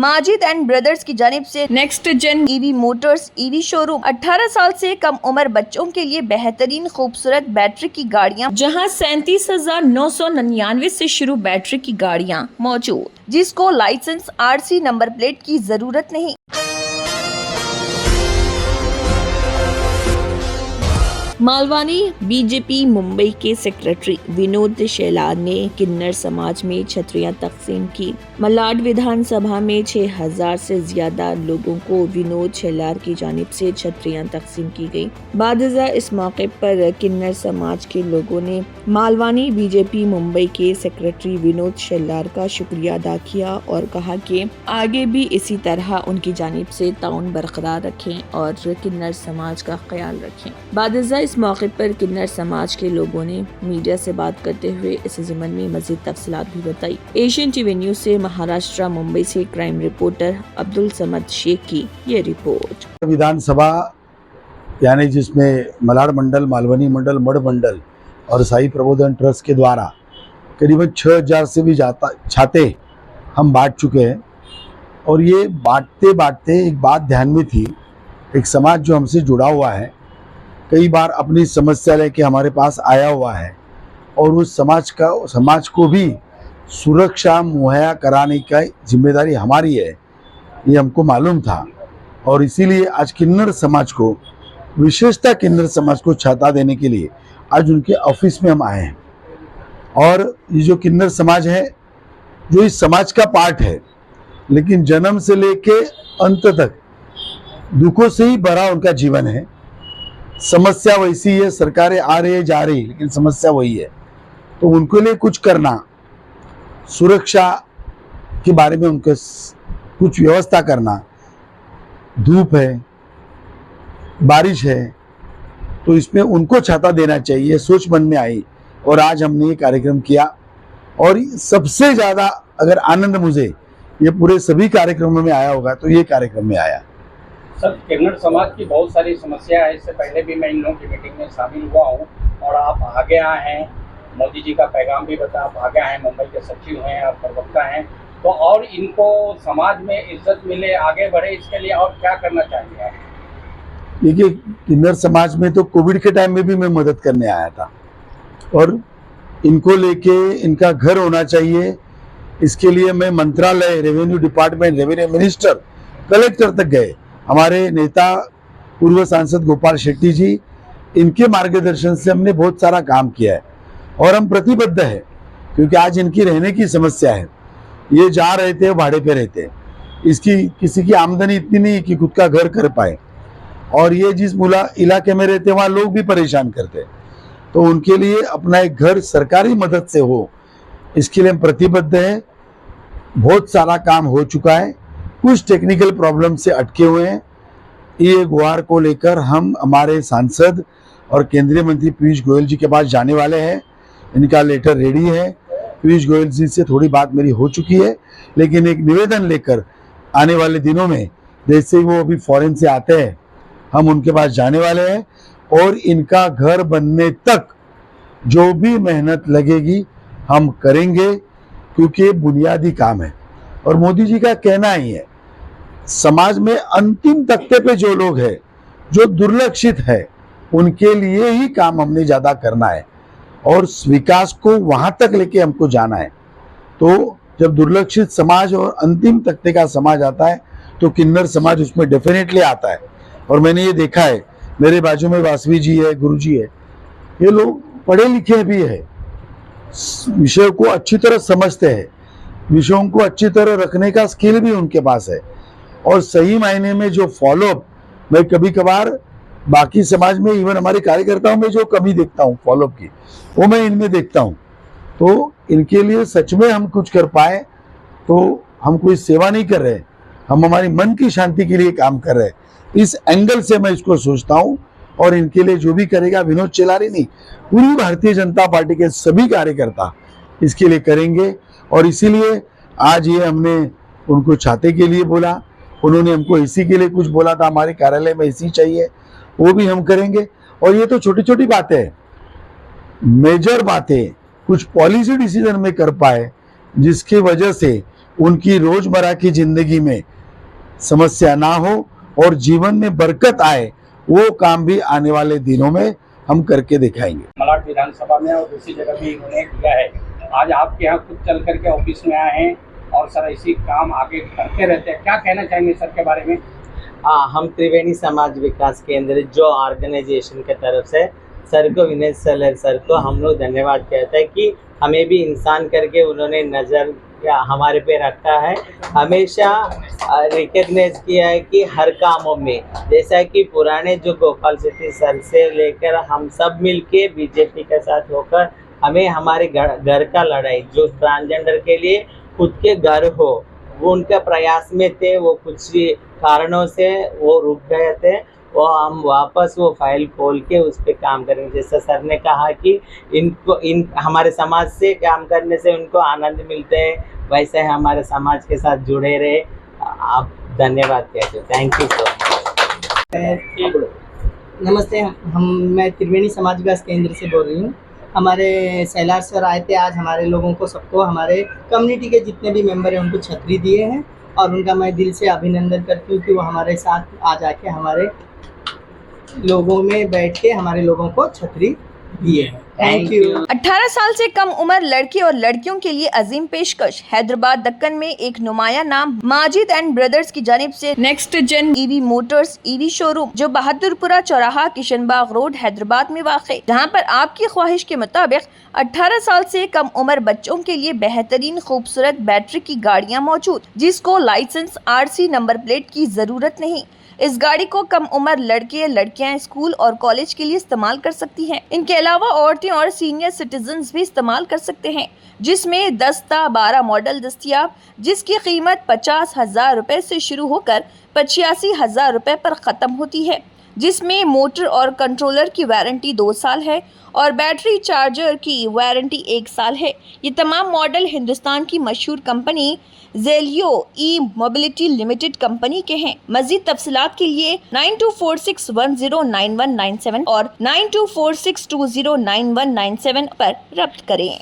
Majid and brothers की जानिब से next gen EV motors EV showroom 18 साल से कम उम्र बच्चों के लिए बेहतरीन खूबसूरत बैटरी की गाड़ियां, जहां 37,999 से शुरू बैटरी की गाड़ियां मौजूद, जिसको लाइसेंस आरसी नंबर प्लेट की जरूरत नहीं। मालवानी बीजेपी मुंबई के सेक्रेटरी विनोद शेलार ने किन्नर समाज में छतरियां तकसीम की। मलाड विधानसभा में 6,000 से ज्यादा लोगों को विनोद शेलार की जानिब से छतरियां तकसीम की गई। बादजा इस मौके पर किन्नर समाज के लोगों ने मालवानी बीजेपी मुंबई के सेक्रेटरी विनोद शेलार का शुक्रिया अदा किया और कहा कि आगे भी इसी तरह उनकी जानिब से ताउन बरकरार रखें और किन्नर समाज का ख्याल रखें। बादजा इस मौके पर किन्नर समाज के लोगों ने मीडिया से बात करते हुए इस ज़िमन में मज़ीद तफसीलात भी बताई। एशियन टीवी न्यूज़ से महाराष्ट्र मुंबई से क्राइम रिपोर्टर अब्दुल समद शेख की ये रिपोर्ट। विधानसभा यानी जिसमें मलाड मंडल, मालवनी मंडल, मड मंडल और साई प्रबोधन ट्रस्ट के द्वारा करीबन 6,000 से भी ज़्यादा छाते हम बांट चुके हैं। और ये बांटते बांटते एक बात ध्यान में थी, एक समाज जो हमसे जुड़ा हुआ है, कई बार अपनी समस्या लेके हमारे पास आया हुआ है और उस समाज को भी सुरक्षा मुहैया कराने की जिम्मेदारी हमारी है, ये हमको मालूम था। और इसीलिए आज किन्नर समाज को, विशेषतः किन्नर समाज को छाता देने के लिए आज उनके ऑफिस में हम आए हैं। और ये जो किन्नर समाज है, जो इस समाज का पार्ट है, लेकिन जन्म से लेके अंत तक दुखों से ही भरा उनका जीवन है। समस्या वैसी है, सरकारें आ रही है जा रही है, लेकिन समस्या वही है। तो उनके लिए कुछ करना, सुरक्षा के बारे में उनके कुछ व्यवस्था करना, धूप है, बारिश है, तो इसमें उनको छाता देना चाहिए, सोच मन में आई। और आज हमने ये कार्यक्रम किया और सबसे ज़्यादा अगर आनंद मुझे ये पूरे सभी कार्यक्रमों में आया होगा तो ये कार्यक्रम में आया। सर, किन्नर समाज की बहुत सारी समस्या है। इससे पहले भी मैं इन लोगों की मीटिंग में शामिल हुआ हूँ और आप आगे आए हैं, मोदी जी का पैगाम भी बता, आप आगे आए हैं, मुंबई के सचिव हैं, आप प्रवक्ता हैं, तो और इनको समाज में इज्जत मिले, आगे बढ़े, इसके लिए और क्या करना चाहिए आप? देखिए, किन्नर समाज में तो कोविड के टाइम में भी मैं मदद करने आया था और इनको लेके इनका घर होना चाहिए, इसके लिए मैं मंत्रालय, revenue department, revenue minister, collector तक गए। हमारे नेता पूर्व सांसद गोपाल शेट्टी जी, इनके मार्गदर्शन से हमने बहुत सारा काम किया है और हम प्रतिबद्ध है, क्योंकि आज इनकी रहने की समस्या है। ये जा रहे थे, भाड़े पे रहते, इसकी किसी की आमदनी इतनी नहीं कि खुद का घर कर पाए, और ये जिस इलाके में रहते वहाँ लोग भी परेशान करते, तो उनके लिए अपना एक घर सरकारी मदद से हो, इसके लिए हम प्रतिबद्ध हैं। बहुत सारा काम हो चुका है, कुछ टेक्निकल प्रॉब्लम से अटके हुए हैं। ये गुहार को लेकर हम हमारे सांसद और केंद्रीय मंत्री पीयूष गोयल जी के पास जाने वाले हैं। इनका लेटर रेडी है, पीयूष गोयल जी से थोड़ी बात मेरी हो चुकी है, लेकिन एक निवेदन लेकर आने वाले दिनों में, जैसे ही वो अभी फॉरेन से आते हैं, हम उनके पास जाने वाले हैं और इनका घर बनने तक जो भी मेहनत लगेगी हम करेंगे, क्योंकि ये बुनियादी काम है। और मोदी जी का कहना ही है, समाज में अंतिम तख्ते पे जो लोग हैं, जो दुर्लक्षित है, उनके लिए ही काम हमने ज़्यादा करना है और विकास को वहाँ तक लेके हमको जाना है। तो जब दुर्लक्षित समाज और अंतिम तख्ते का समाज आता है तो किन्नर समाज उसमें डेफिनेटली आता है। और मैंने ये देखा है, मेरे बाजू में वासवी जी है, गुरु जी है, ये लोग पढ़े लिखे भी है, विषय को अच्छी तरह समझते हैं, विषयों को अच्छी तरह रखने का स्किल भी उनके पास है। और सही मायने में जो फॉलोअप, मैं कभी कभार बाकी समाज में, इवन हमारे कार्यकर्ताओं में जो कमी देखता हूँ फॉलोअप की, वो मैं इनमें देखता हूँ। तो इनके लिए सच में हम कुछ कर पाए तो हम कोई सेवा नहीं कर रहे, हम हमारी मन की शांति के लिए काम कर रहे हैं। इस एंगल से मैं इसको सोचता हूँ। और इनके लिए जो भी करेगा विनोद शेलार नहीं, पूरी भारतीय जनता पार्टी के सभी कार्यकर्ता इसके लिए करेंगे। और इसीलिए आज ये हमने उनको छाते के लिए बोला, उन्होंने हमको एसी के लिए कुछ बोला था, हमारे कार्यालय में एसी चाहिए, वो भी हम करेंगे। और ये तो छोटी छोटी बातें हैं, मेजर बातें कुछ पॉलिसी डिसीजन में कर पाए, जिसकी वजह से उनकी रोजमर्रा की जिंदगी में समस्या ना हो और जीवन में बरकत आए, वो काम भी आने वाले दिनों में हम करके दिखाएंगे। मलाड विधानसभा में और दूसरी जगह भी इन्होंने किया है। आज आपके यहाँ खुद चल करके ऑफिस में आए हैं और सर ऐसी काम आगे करते रहते हैं, क्या कहना चाहेंगे सर के बारे में? हाँ, हम त्रिवेणी समाज विकास केंद्र जो ऑर्गेनाइजेशन के तरफ से सर को, विनय सर को हम लोग धन्यवाद कहते हैं कि हमें भी इंसान करके उन्होंने नज़र हमारे पे रखा है। हमेशा रिकग्नाइज किया है कि हर कामों में, जैसा कि पुराने जो गोपाल शेट्टी सर से लेकर हम सब मिलके बीजेपी के साथ होकर हमें हमारे घर का लड़ाई, जो ट्रांसजेंडर के लिए खुद के घर हो, वो उनका प्रयास में थे। वो कुछ कारणों से वो रुक गए थे, वो हम वापस वो फाइल खोल के उस पर काम करेंगे। जैसा सर ने कहा कि इन हमारे समाज से काम करने से उनको आनंद मिलते हैं, वैसे हमारे समाज के साथ जुड़े रहे। आप धन्यवाद कहते हैं। Thank you so much. नमस्ते, मैं त्रिवेणी समाज विकास केंद्र से बोल रही हूँ। हमारे सैलार सर आए थे आज, हमारे लोगों को सबको, हमारे कम्युनिटी के जितने भी मेंबर हैं उनको छतरी दिए हैं और उनका मैं दिल से अभिनंदन करती हूँ कि वो हमारे साथ आ जाके हमारे लोगों में बैठ के हमारे लोगों को छतरी दिए हैं। Thank you. 18 साल से कम उम्र लड़के और लड़कियों के लिए अजीम पेशकश। हैदराबाद दक्कन में एक नुमाया नाम माजिद एंड ब्रदर्स की जानिब से next gen EV motors EV showroom, जो बहादुरपुरा चौराहा, किशनबाग रोड, हैदराबाद में वाक़, जहां पर आपकी ख्वाहिश के मुताबिक 18 साल से कम उम्र बच्चों के लिए बेहतरीन खूबसूरत बैटरी की गाड़ियाँ मौजूद, जिसको लाइसेंस RC नंबर प्लेट की जरूरत नहीं। इस गाड़ी को कम उम्र लड़के लड़कियां स्कूल और कॉलेज के लिए इस्तेमाल कर सकती हैं। इनके अलावा औरतें और सीनियर सिटीजन्स भी इस्तेमाल कर सकते हैं, जिसमें 10-12 मॉडल दस्तियाब, जिसकी कीमत 50,000 रुपए से शुरू होकर 85,000 रुपए पर ख़त्म होती है, जिसमें मोटर और कंट्रोलर की वारंटी 2 साल है और बैटरी चार्जर की वारंटी 1 साल है। ये तमाम मॉडल हिंदुस्तान की मशहूर कंपनी जेलियो ई मोबिलिटी लिमिटेड कंपनी के हैं। मजीद तफसीलात के लिए 9246109197 और 9246209197 पर रब्त करें।